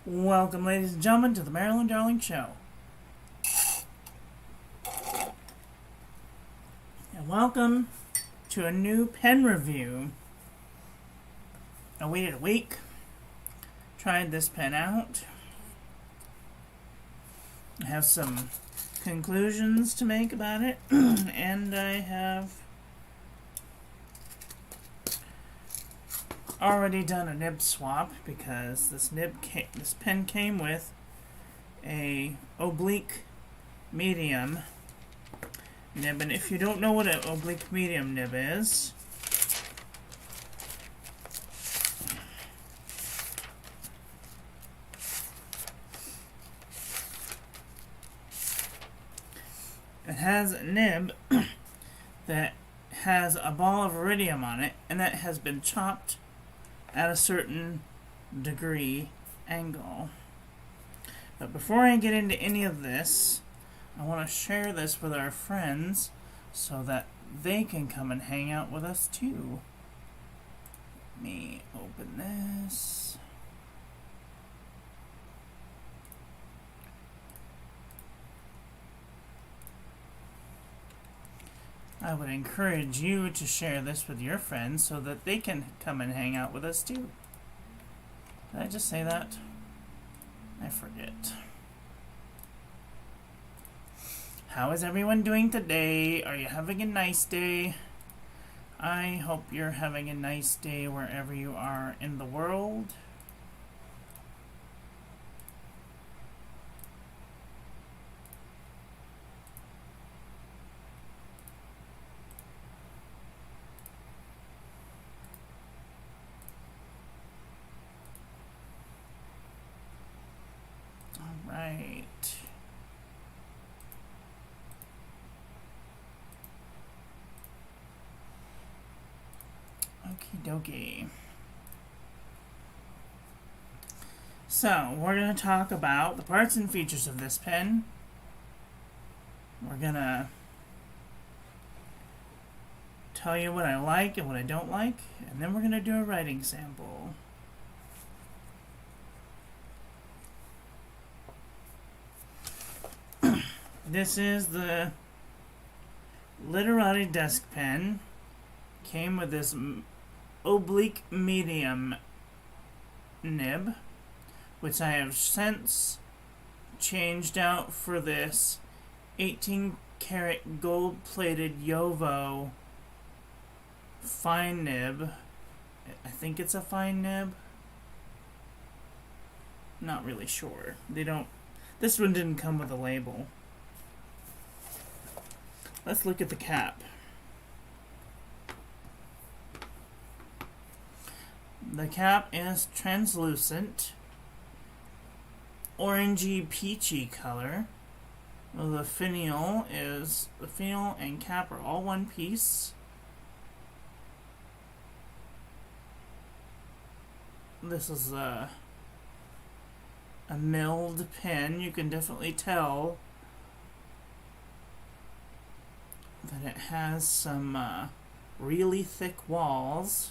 Welcome, ladies and gentlemen, to the Marilyn Darling Show. And welcome to a new pen review. I waited a week, tried this pen out. I have some conclusions to make about it, and I have already done a nib swap because this pen came with a oblique medium nib, and if you don't know what an oblique medium nib is, it has a nib that has a ball of iridium on it, and that has been chopped at a certain degree angle. But before I get into any of this, I want to share this with our friends so that they can come and hang out with us too. Let me open this. I would encourage you to share this with your friends so that they can come and hang out with us too. Did I just say that? I forget. How is everyone doing today? Are you having a nice day? I hope you're having a nice day wherever you are in the world. Right. Okie dokie. So, we're going to talk about the parts and features of this pen. We're going to tell you what I like and what I don't like, and then we're going to do a writing sample. This is the Literati desk pen. Came with this oblique medium nib, which I have since changed out for this 18 karat gold plated Yovo fine nib. I think it's a fine nib. Not really sure. This one didn't come with a label. Let's look at the cap. The cap is translucent, orangey peachy color. The finial and cap are all one piece. This is a milled pen. You can definitely tell that it has some really thick walls.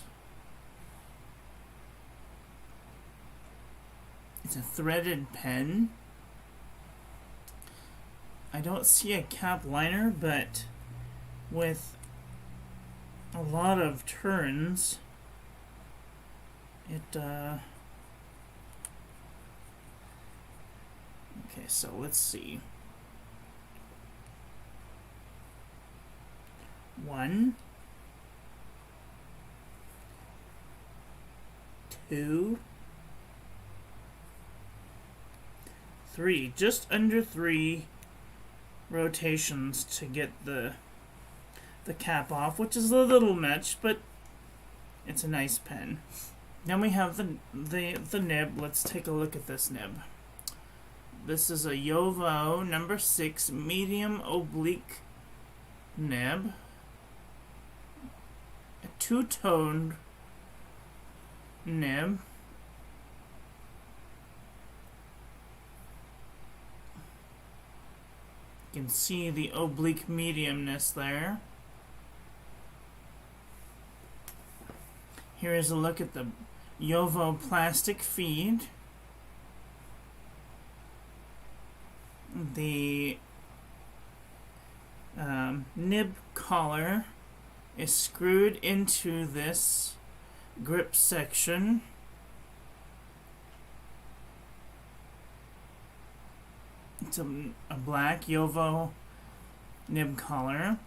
It's a threaded pen. I don't see a cap liner, but with a lot of turns, okay, so let's see. 1, 2, 3, just under 3 rotations to get the cap off, which is a little much, but it's a nice pen. Then we have the nib. Let's take a look at this nib. This is a Yovo number 6 medium oblique nib. A two-toned nib. You can see the oblique mediumness there. Here is a look at the Yovo plastic feed. the nib collar is screwed into this grip section. It's a black Yovo nib collar.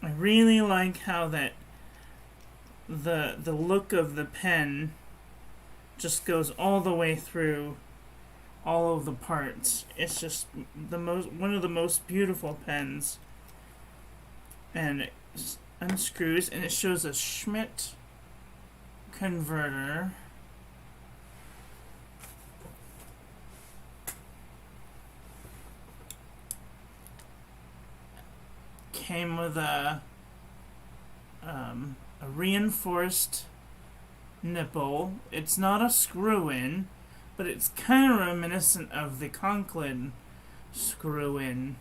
I really like how that the look of the pen just goes all the way through all of the parts. It's just one of the most beautiful pens. And it unscrews and it shows a Schmidt converter. Came with a reinforced nipple. It's not a screw-in, but it's kind of reminiscent of the Conklin screw-in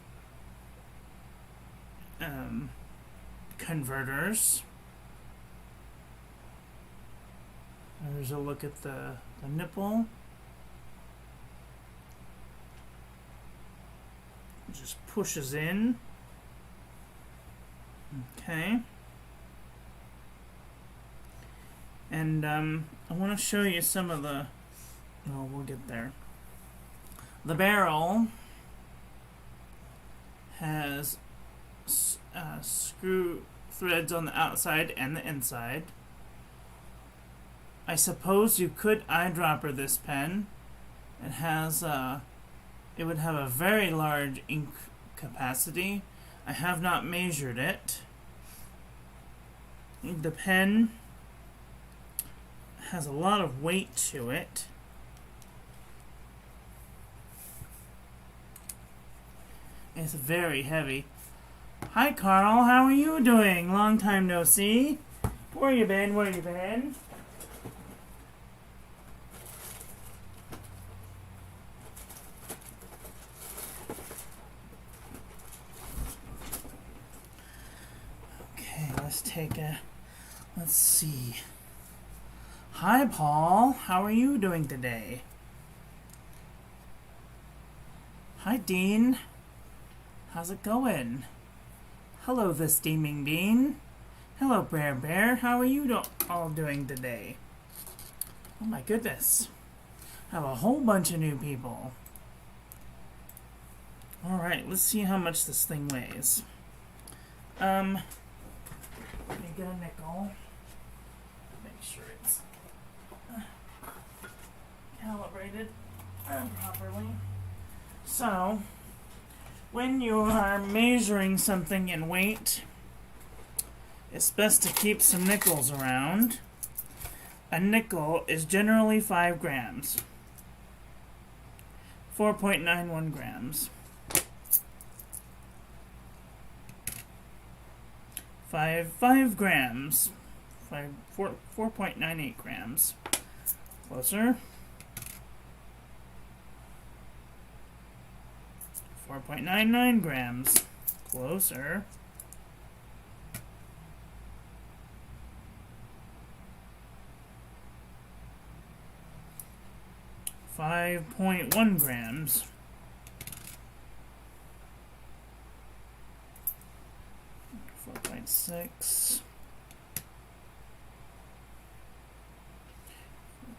converters. There's a look at the nipple. It just pushes in. Okay. And I want to show you some of the... Oh, we'll get there. The barrel has screw threads on the outside and the inside. I suppose you could eyedropper this pen. It has it would have a very large ink capacity. I have not measured it. The pen has a lot of weight to it. It's very heavy. Hi Carl, how are you doing? Long time no see. Where you been? Where you been? Let's see. Hi, Paul. How are you doing today? Hi, Dean. How's it going? Hello, the Steaming Bean. Hello, Bear. How are you all doing today? Oh my goodness. I have a whole bunch of new people. Alright, let's see how much this thing weighs. Let me get a nickel. Make sure it's calibrated properly. So, when you are measuring something in weight, it's best to keep some nickels around. A nickel is generally 5 grams. 4.91 grams. 5 grams. 4.98 grams. Closer. 4.99 grams. Closer. 5.1 grams. 4.6.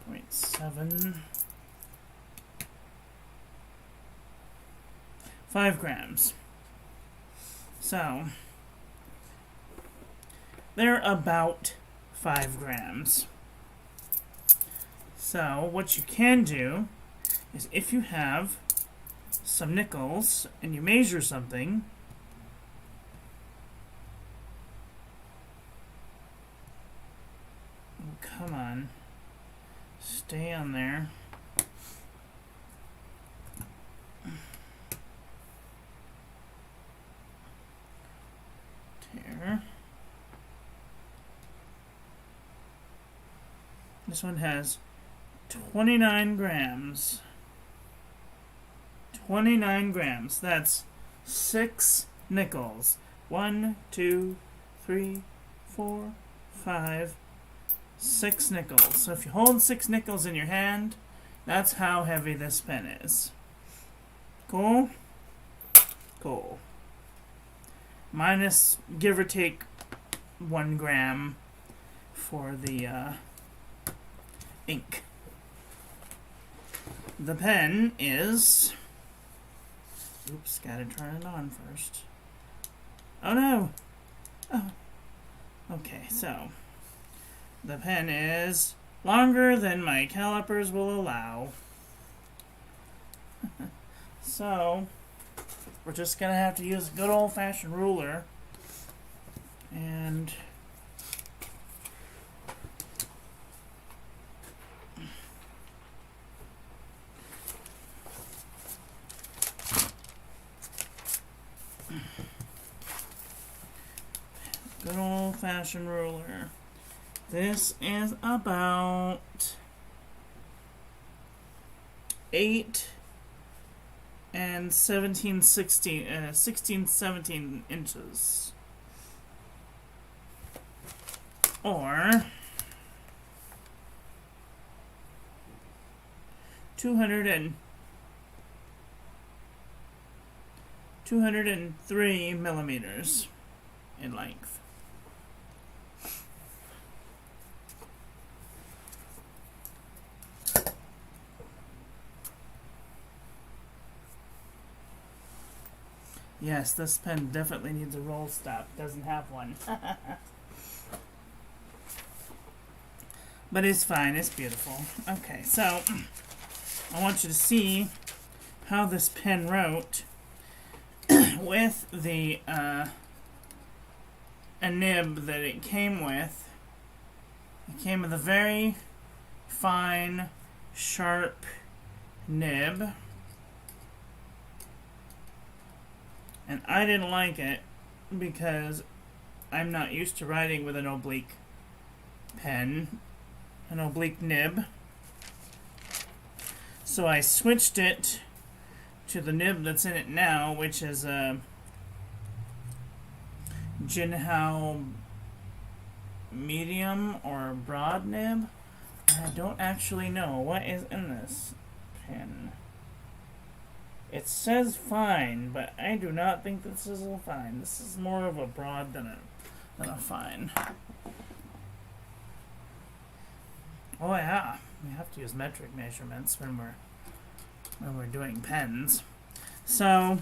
4.7. 5 grams. So, they're about 5 grams. So, what you can do is if you have some nickels and you measure something, oh, come on, stay on there. Tear. This one has 29 grams. 29 grams. That's 6 nickels. 1, 2, 3, 4, 5, 6 nickels. So if you hold 6 nickels in your hand, That's how heavy this pen is. Cool? Cool. Minus, give or take, 1 gram for the ink. The pen is... Oops, gotta turn it on first. Oh no! Oh. Okay, so... The pen is longer than my calipers will allow. So, we're just gonna have to use a good old-fashioned ruler. And... good old-fashioned ruler. This is about 8 and 16, 17 inches. Or 203 millimeters in length. Yes, this pen definitely needs a roll stop. Doesn't have one. But it's fine. It's beautiful. Okay, so I want you to see how this pen wrote with the a nib that it came with. It came with a very fine, sharp nib. And I didn't like it because I'm not used to writing with an oblique pen, an oblique nib. So I switched it to the nib that's in it now, which is a Jinhao medium or broad nib. I don't actually know what is in this pen. It says fine, but I do not think this is a fine. This is more of a broad than a fine. Oh yeah, we have to use metric measurements when we're doing pens. So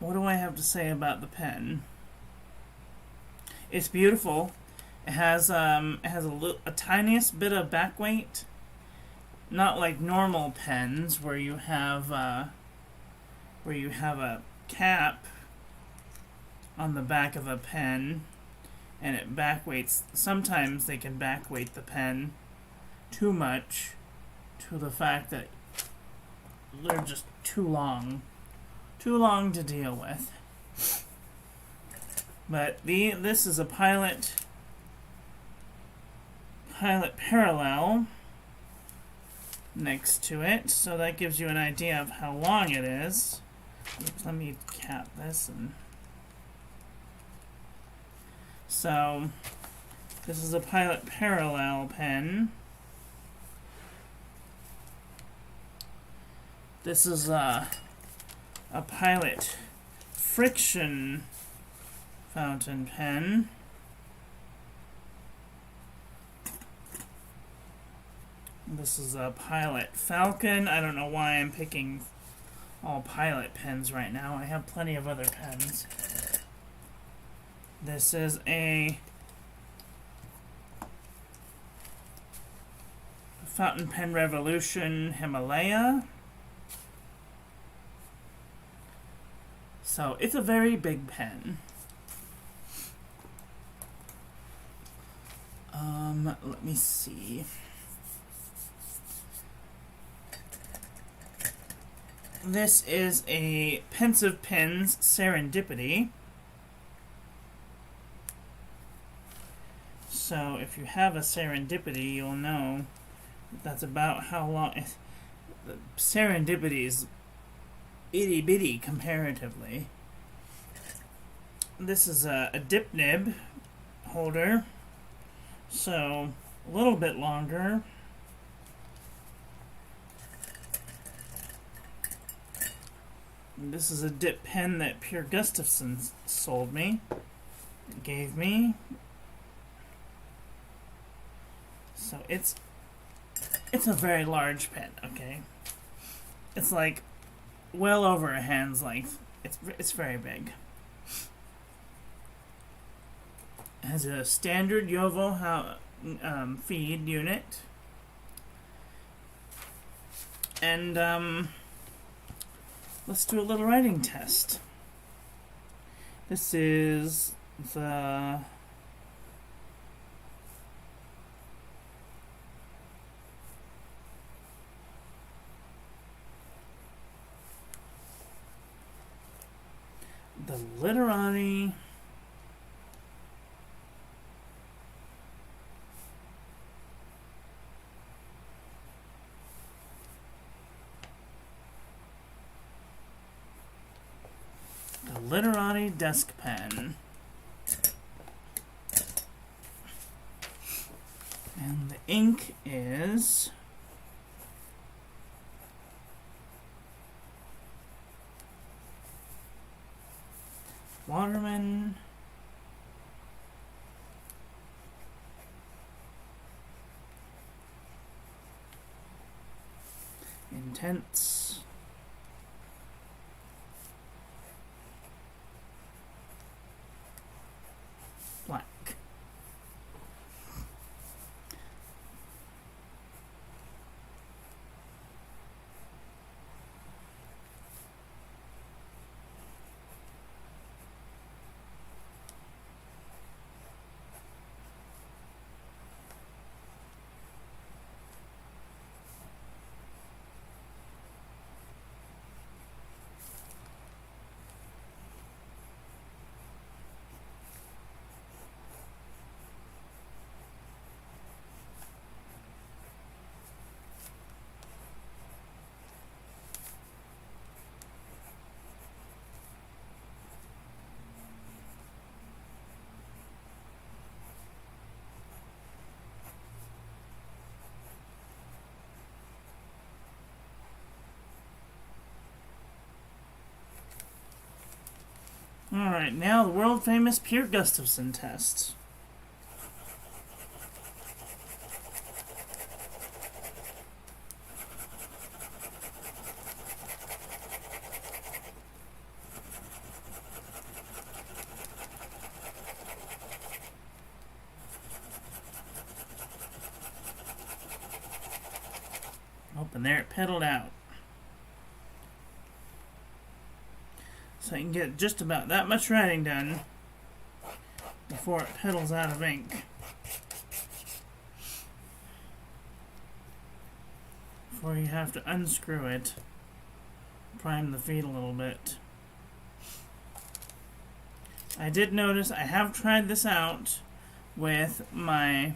what do I have to say about the pen? It's beautiful. It has a tiniest bit of back weight, not like normal pens where you have a cap on the back of a pen and it back weights. Sometimes they can back weight the pen too much to the fact that they're just too long to deal with. But this is a Pilot Parallel next to it, so that gives you an idea of how long it is. Let me cap this. So this is a Pilot Parallel pen. This is a Pilot Friction fountain pen. This is a Pilot Falcon. I don't know why I'm picking all Pilot pens right now. I have plenty of other pens. This is a Fountain Pen Revolution Himalaya. So it's a very big pen. Let me see. This is a Pensive Pens Serendipity. So if you have a Serendipity, you'll know that's about how long. Serendipity is itty bitty comparatively. This is a dip nib holder, so a little bit longer. This is a dip pen that Pierre Gustafson gave me. So it's a very large pen, okay? It's like well over a hand's length. It's very big. It has a standard Yovo feed unit. And let's do a little writing test. This is the Literati desk pen. And the ink is Waterman Intense Black. Alright, now the world famous Pierre Gustafson test. Oh, and there it pedaled out. So I can get just about that much writing done before it pedals out of ink. Before you have to unscrew it, prime the feed a little bit. I did notice I have tried this out with my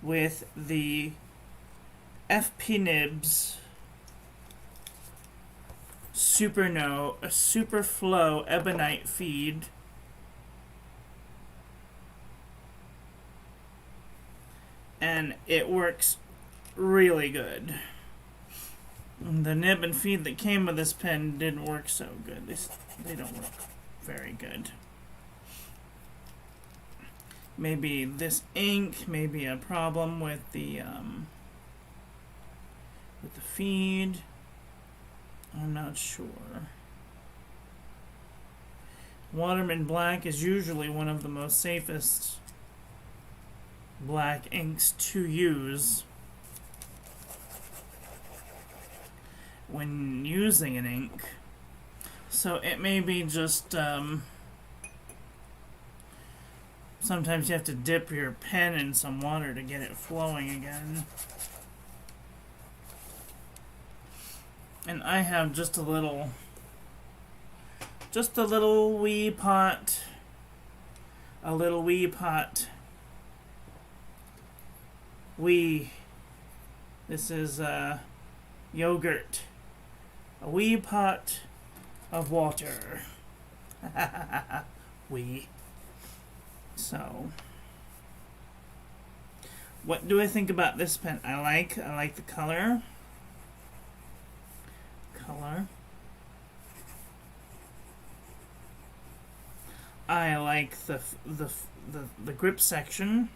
with the FP Nibs Super Flow Ebonite feed. And it works really good. The nib and feed that came with this pen didn't work so good. They don't work very good. Maybe this ink may be a problem with the feed. I'm not sure. Waterman Black is usually one of the most safest black inks to use when using an ink. So it may be just sometimes you have to dip your pen in some water to get it flowing again. And I have just a little wee pot, this is yogurt A wee pot of water. Wee. So, what do I think about this pen? I like the color. I like the grip section.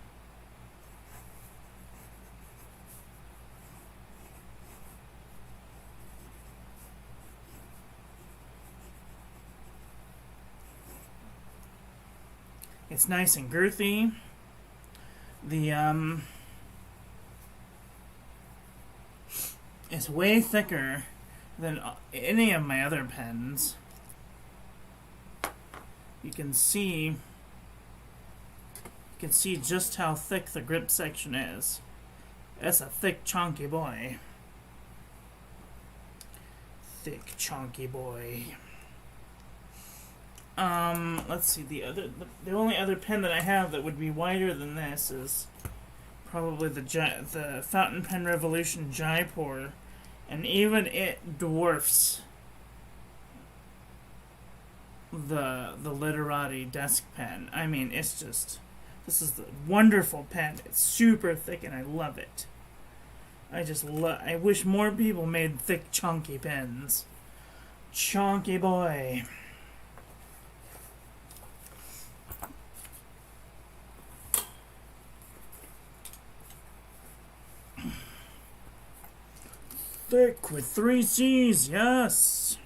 It's nice and girthy. It's way thicker than any of my other pens. You can see just how thick the grip section is. That's a thick, chunky boy. Thick, chunky boy. Let's see. The only other pen that I have that would be wider than this is probably the Fountain Pen Revolution Jaipur, and even it dwarfs the Literati desk pen. I mean, this is the wonderful pen. It's super thick and I love it. I wish more people made thick, chunky pens. Chunky boy. Thick with 3 C's, yes.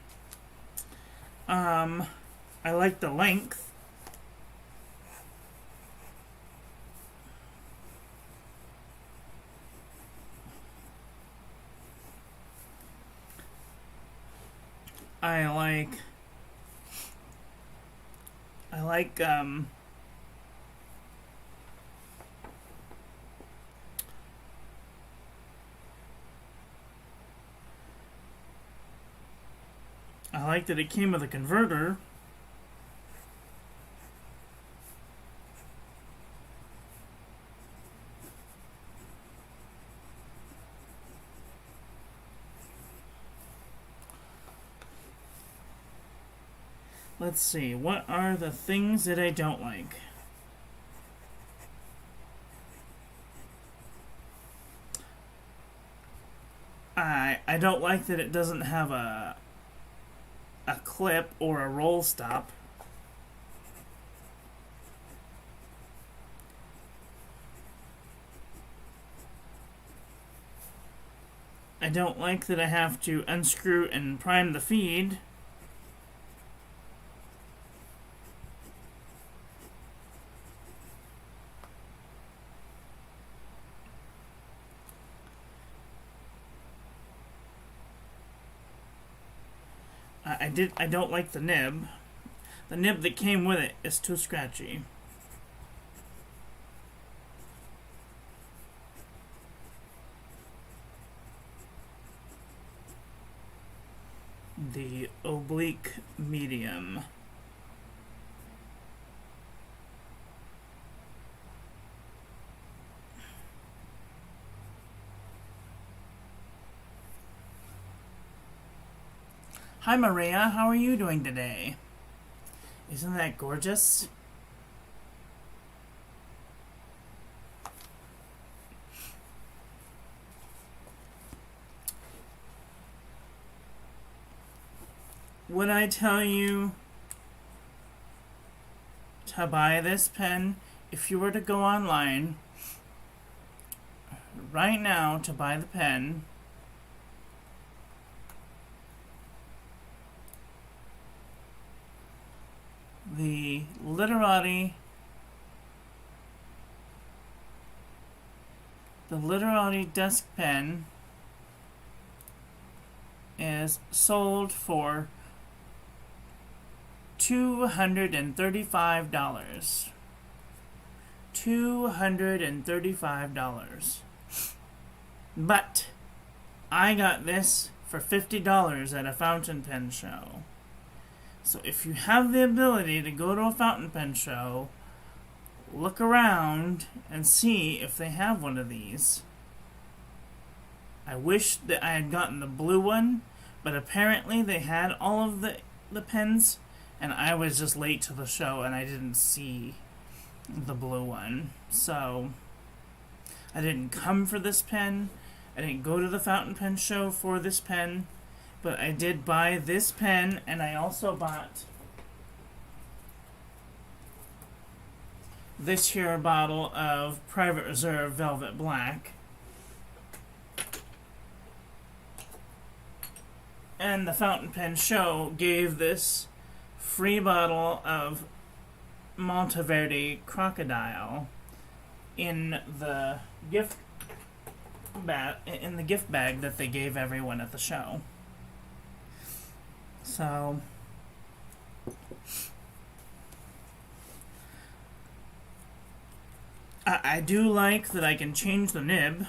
I like the length. I like that it came with a converter. Let's see, what are the things that I don't like? I don't like that it doesn't have a clip or a roll stop. I don't like that I have to unscrew and prime the feed. I don't like the nib. The nib that came with it is too scratchy. The oblique medium. Hi Maria, how are you doing today? Isn't that gorgeous? Would I tell you to buy this pen if you were to go online right now to buy the pen? The Literati desk pen is sold for $235. $235. But I got this for $50 at a fountain pen show. So if you have the ability to go to a fountain pen show, look around and see if they have one of these. I wish that I had gotten the blue one, But apparently they had all of the pens, and I was just late to the show and I didn't see the blue one. So I didn't come for this pen. I didn't go to the fountain pen show for this pen. But I did buy this pen, and I also bought this here bottle of Private Reserve Velvet Black. And the fountain pen show gave this free bottle of Monteverde Crocodile in the gift bag that they gave everyone at the show. So I do like that I can change the nib.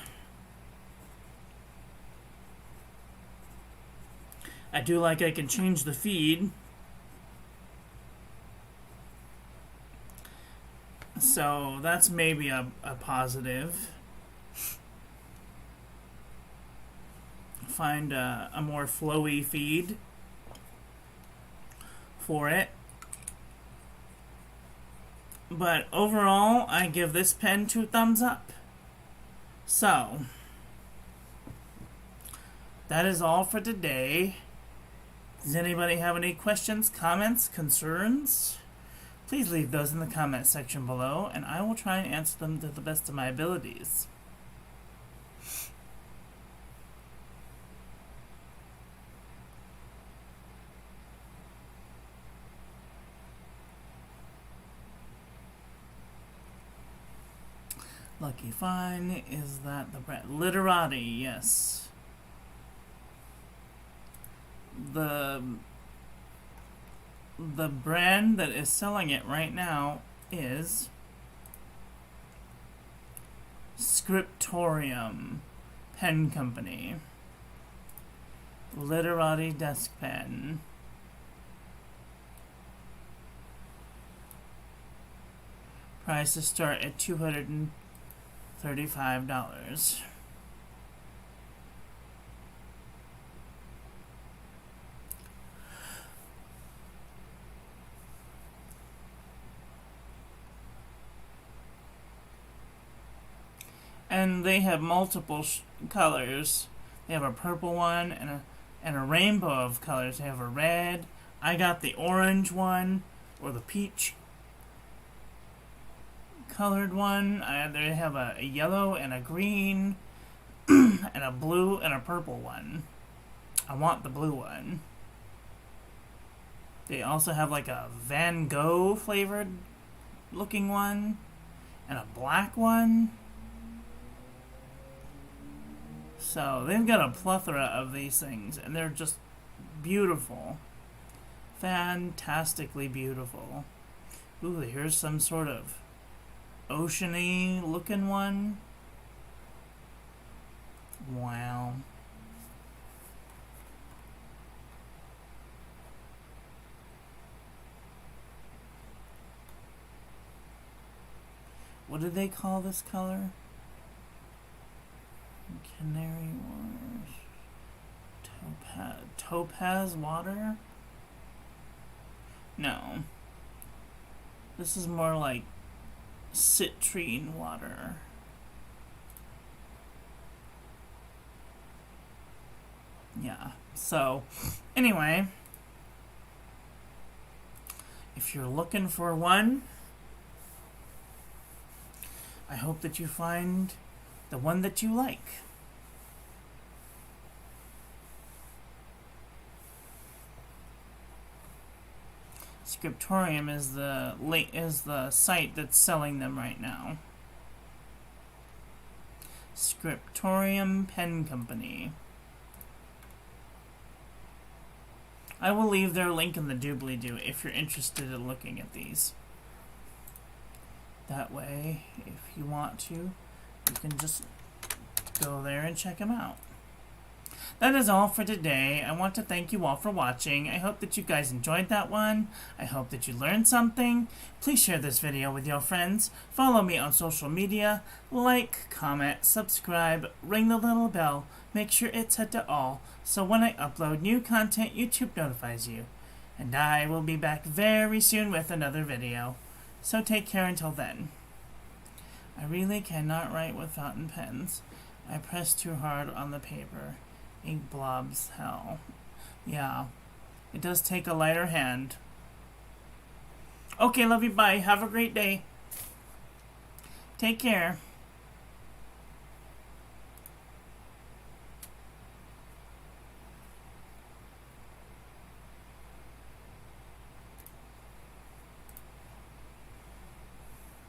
I do like I can change the feed. So that's maybe a positive. Find a more flowy feed for it. But overall, I give this pen 2 thumbs up. So that is all for today. Does anybody have any questions, comments, concerns? Please leave those in the comment section below, and I will try and answer them to the best of my abilities. Lucky Fine, is that the brand? Literati, yes. The brand that is selling it right now is Scriptorium Pen Company. Literati desk pen. Prices start at $235. And they have multiple colors. They have a purple one and a rainbow of colors. They have a red. I got the orange one, or the peach colored one. They have a yellow and a green and a blue and a purple one. I want the blue one. They also have like a Van Gogh flavored looking one and a black one. So they've got a plethora of these things, and they're just beautiful. Fantastically beautiful. Ooh, here's some sort of oceany looking one. Wow. What did they call this color? Canary water. Topaz water? No. This is more like citrine water. Yeah. So, anyway, if you're looking for one, I hope that you find the one that you like. Scriptorium is the site that's selling them right now. Scriptorium Pen Company. I will leave their link in the doobly-doo if you're interested in looking at these. That way, if you want to, you can just go there and check them out. That is all for today. I want to thank you all for watching. I hope that you guys enjoyed that one. I hope that you learned something. Please share this video with your friends. Follow me on social media. Like, comment, subscribe, ring the little bell Make sure it's set to all, so when I upload new content, YouTube notifies you. And I will be back very soon with another video. So take care until then. I really cannot write with fountain pens. I press too hard on the paper. Ink blobs hell. Yeah, it does take a lighter hand. Okay, love you, bye. Have a great day. Take care.